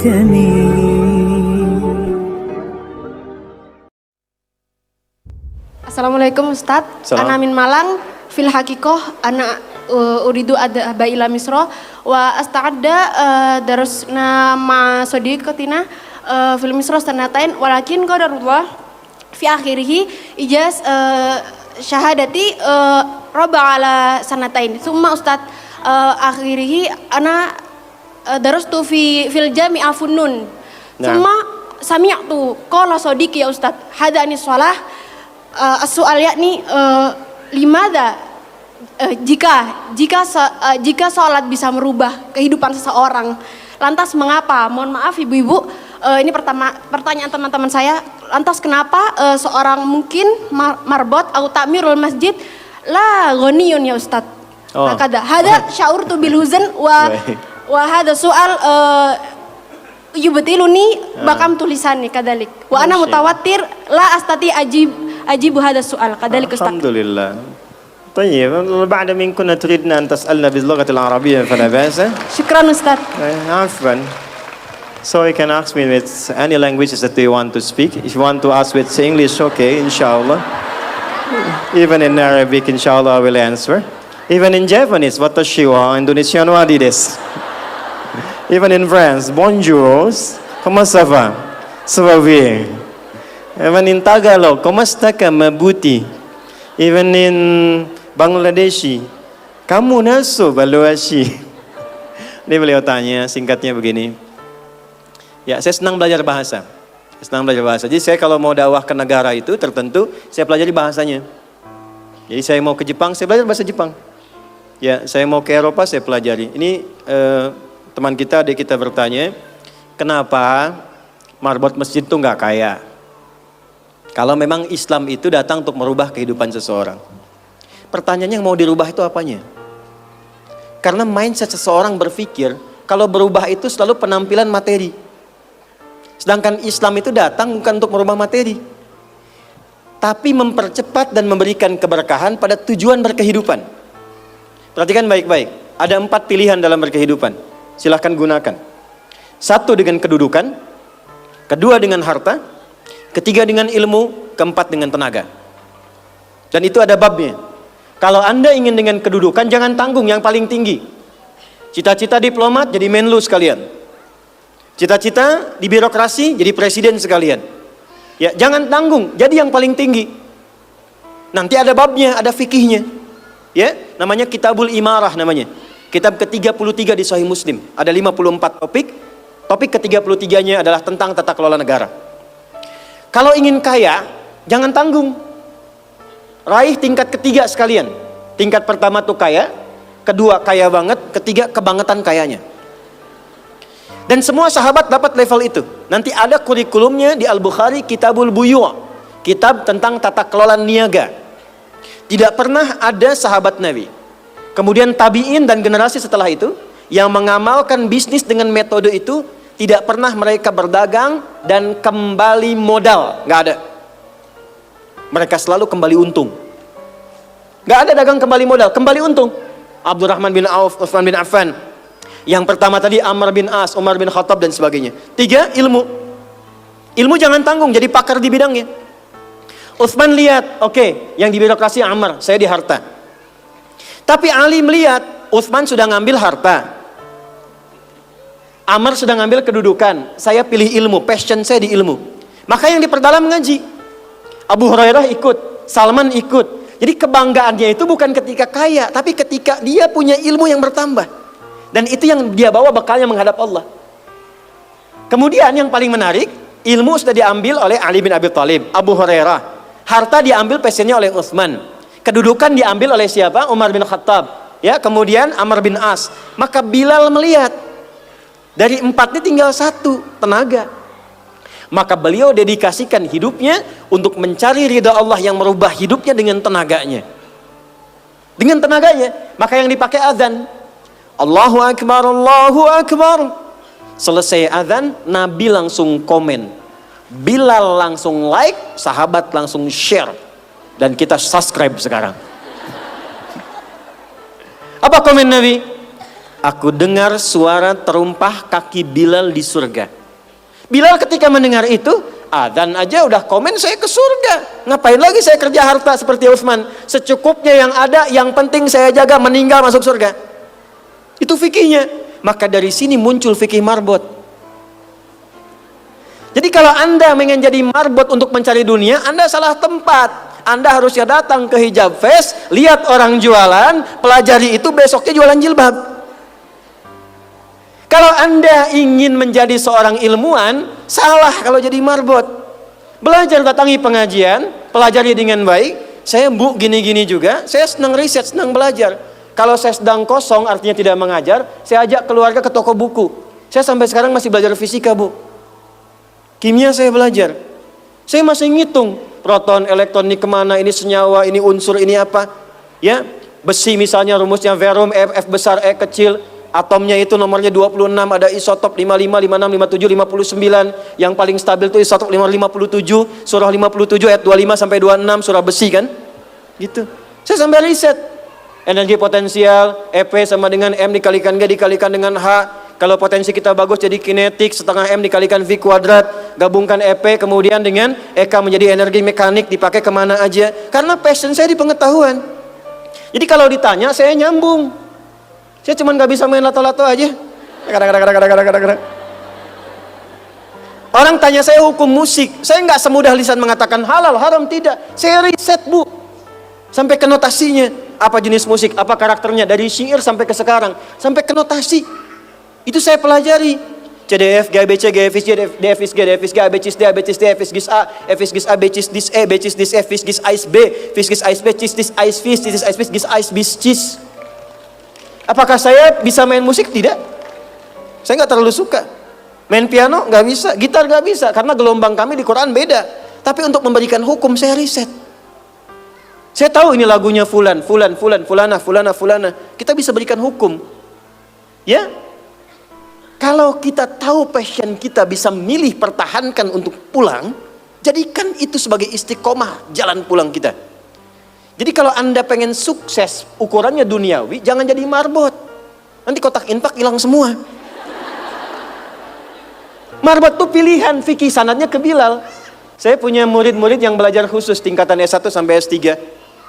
ينتمي. Assalamualaikum Ustadz, Salam. Ana min Malang, fil hakikoh ana uridu adhaba ila Misra wa asta'adda darusna ma sadiqatina fil Misra sanatain walakin qadarullah fi akhirih ijaz syahadati roba ala sanatain. Summa Ustadz akhirih ana darustu fil jami'a funnun. Summa sami'tu qala sadiqi ya Ustadz hadani shalah as-soal yakni limada jika sholat bisa merubah kehidupan seseorang, lantas mengapa? Mohon maaf ibu-ibu, ini pertanyaan teman-teman saya, lantas kenapa seorang mungkin marbot atau takmirul masjid la ghaniyun ya Ustadz? Hada sya'urtu bil huzn wa hada soal yubtiluni bakam tulisannya kadalik wa ana mutawatir la astati ajibu hada soal kadalik Ustaz. Alhamdulillah. طيب بعد من كنا تريدنا أن تسألنا باللغة العربية فلا بأس. Syukran Ustaz. عفوا. So you can ask me with any languages that you want to speak. If you want to ask with English, okay, inshallah. Even in Arabic, inshallah, I will answer. Even in Japanese, watashi wa Indonesian wa desu. Even in France, bonjour, comment ça va? Ça va bien. Even in Tagalog, kumusta ka mabuti? Even in Bangladeshi, kamu naso baluashi. Ini beliau tanya, singkatnya begini. Ya, saya senang belajar bahasa. Jadi saya kalau mau dakwah ke negara itu tertentu, saya pelajari bahasanya. Jadi saya mau ke Jepang, saya belajar bahasa Jepang. Ya, saya mau ke Eropa, saya pelajari. Ini teman kita, adik kita bertanya, kenapa marbot masjid itu nggak kaya? Kalau memang Islam itu datang untuk merubah kehidupan seseorang. Pertanyaannya yang mau dirubah itu apanya? Karena mindset seseorang berpikir, kalau berubah itu selalu penampilan materi. Sedangkan Islam itu datang bukan untuk merubah materi, tapi mempercepat dan memberikan keberkahan pada tujuan berkehidupan. Perhatikan baik-baik, ada 4 pilihan dalam berkehidupan. Silahkan gunakan. 1 dengan kedudukan, 2 dengan harta, 3 dengan ilmu, 4 dengan tenaga. Dan itu ada babnya. Kalau Anda ingin dengan kedudukan, jangan tanggung yang paling tinggi. Cita-cita diplomat jadi menlu sekalian. Cita-cita di birokrasi jadi presiden sekalian. Ya, jangan tanggung, jadi yang paling tinggi. Nanti ada babnya, ada fikihnya. Ya, namanya Kitabul Imarah namanya. Kitab ke-33 di Sahih Muslim. Ada 54 topik. Topik ke-33-nya adalah tentang tata kelola negara. Kalau ingin kaya, jangan tanggung. Raih tingkat ketiga sekalian. Tingkat pertama tuh kaya, kedua kaya banget, ketiga kebangetan kayanya. Dan semua sahabat dapat level itu. Nanti ada kurikulumnya di Al-Bukhari, Kitabul Buyu', kitab tentang tata kelola niaga. Tidak pernah ada sahabat Nabi, kemudian tabi'in dan generasi setelah itu yang mengamalkan bisnis dengan metode itu. Tidak pernah mereka berdagang dan kembali modal, nggak ada. Mereka selalu kembali untung. Nggak ada dagang kembali modal, kembali untung. Abdurrahman bin Auf, Utsman bin Affan. Yang pertama tadi Amr bin As, Umar bin Khattab dan sebagainya. 3, ilmu. Ilmu jangan tanggung, jadi pakar di bidangnya. Utsman lihat, oke, yang di birokrasi Amr, saya di harta. Tapi Ali melihat, Utsman sudah ngambil harta. Amr sudah ngambil kedudukan, saya pilih ilmu, passion saya di ilmu. Maka yang diperdalam ngaji. Abu Hurairah ikut, Salman ikut. Jadi kebanggaannya itu bukan ketika kaya, tapi ketika dia punya ilmu yang bertambah. Dan itu yang dia bawa bekalnya menghadap Allah. Kemudian yang paling menarik, ilmu sudah diambil oleh Ali bin Abi Thalib, Abu Hurairah. Harta diambil passionnya oleh Utsman. Kedudukan diambil oleh siapa? Umar bin Khattab. Ya, kemudian Amr bin As. Maka Bilal melihat, dari 4 ini tinggal 1, tenaga. Maka beliau dedikasikan hidupnya untuk mencari ridha Allah yang merubah hidupnya dengan tenaganya. Dengan tenaganya, maka yang dipakai azan. Allahu Akbar, Allahu Akbar. Selesai azan, Nabi langsung komen. Bilal langsung like, sahabat langsung share. Dan kita subscribe sekarang. Apa komen Nabi? Aku dengar suara terumpah kaki Bilal di surga. Bilal ketika mendengar itu, adzan aja udah komen saya ke surga. Ngapain lagi saya kerja harta seperti Utsman? Secukupnya yang ada, yang penting saya jaga, meninggal masuk surga. Itu fikihnya. Maka dari sini muncul fikih marbot. Jadi kalau Anda ingin jadi marbot untuk mencari dunia, Anda salah tempat. Anda harusnya datang ke Hijab Fest, lihat orang jualan, pelajari itu, besoknya jualan jilbab. Kalau Anda ingin menjadi seorang ilmuwan, salah kalau jadi marbot. Belajar, datangi pengajian, pelajari dengan baik. Saya Bu gini-gini juga, saya senang riset, senang belajar. Kalau saya sedang kosong, artinya tidak mengajar, saya ajak keluarga ke toko buku. Saya sampai sekarang masih belajar fisika Bu. Kimia saya belajar. Saya masih ngitung proton, elektron, ini kemana, ini senyawa, ini unsur, ini apa. Ya, besi misalnya rumusnya verum, F besar, E kecil. Atomnya itu nomornya 26, ada isotop 55, 56, 57, 59. Yang paling stabil itu isotop 57, surah 57 ayat 25 sampai 26, surah besi kan? Gitu. Saya sampai riset. Energi potensial, EP sama dengan M dikalikan G dikalikan dengan H. Kalau potensi kita bagus jadi kinetik, setengah M dikalikan V kuadrat. Gabungkan EP kemudian dengan EK menjadi energi mekanik, dipakai kemana aja. Karena passion saya di pengetahuan. Jadi kalau ditanya saya nyambung. Saya cuma gak bisa main lato-lato aja. Orang tanya saya hukum musik, saya gak semudah lisan mengatakan halal, haram, tidak. Saya riset Bu, sampai ke notasinya. Apa jenis musik, apa karakternya, dari syair sampai ke sekarang, sampai ke notasi. Itu saya pelajari. CDF, GABC, GFIS, DFIS, G, DFIS, G, ABCIS, D, ABCIS, D, FIS, A, FIS, GIS A, BCIS, DIS E, BCIS, DIS F, FIS, GIS AIS B, FIS, GIS AIS B, CIS, DIS AIS FIS, CIS, AIS FIS, GIS AIS BIS, CIS. Apakah saya bisa main musik? Tidak. Saya nggak terlalu suka. Main piano nggak bisa, gitar nggak bisa, karena gelombang kami di Quran beda. Tapi untuk memberikan hukum saya riset. Saya tahu ini lagunya fulan, fulana. Kita bisa berikan hukum. Ya. Kalau kita tahu passion kita bisa milih pertahankan untuk pulang, jadikan itu sebagai istiqomah jalan pulang kita. Jadi kalau Anda pengen sukses, ukurannya duniawi, jangan jadi marbot. Nanti kotak infak hilang semua. Marbot itu pilihan, fikih sanadnya ke Bilal. Saya punya murid-murid yang belajar khusus tingkatan S1 sampai S3.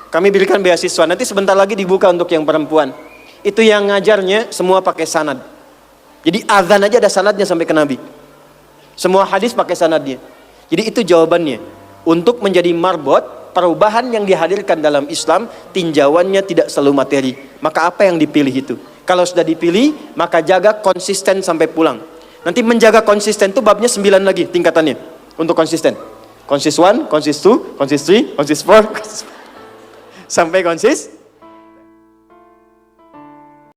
Kami berikan beasiswa, nanti sebentar lagi dibuka untuk yang perempuan. Itu yang ngajarnya semua pakai sanad. Jadi azan aja ada sanadnya sampai ke Nabi. Semua hadis pakai sanadnya. Jadi itu jawabannya. Untuk menjadi marbot, perubahan yang dihadirkan dalam Islam, tinjauannya tidak selalu materi. Maka apa yang dipilih itu? Kalau sudah dipilih, maka jaga konsisten sampai pulang. Nanti menjaga konsisten itu babnya 9 lagi tingkatannya. Untuk konsisten. Konsis 1, konsis 2, konsis 3, konsis 4, sampai konsis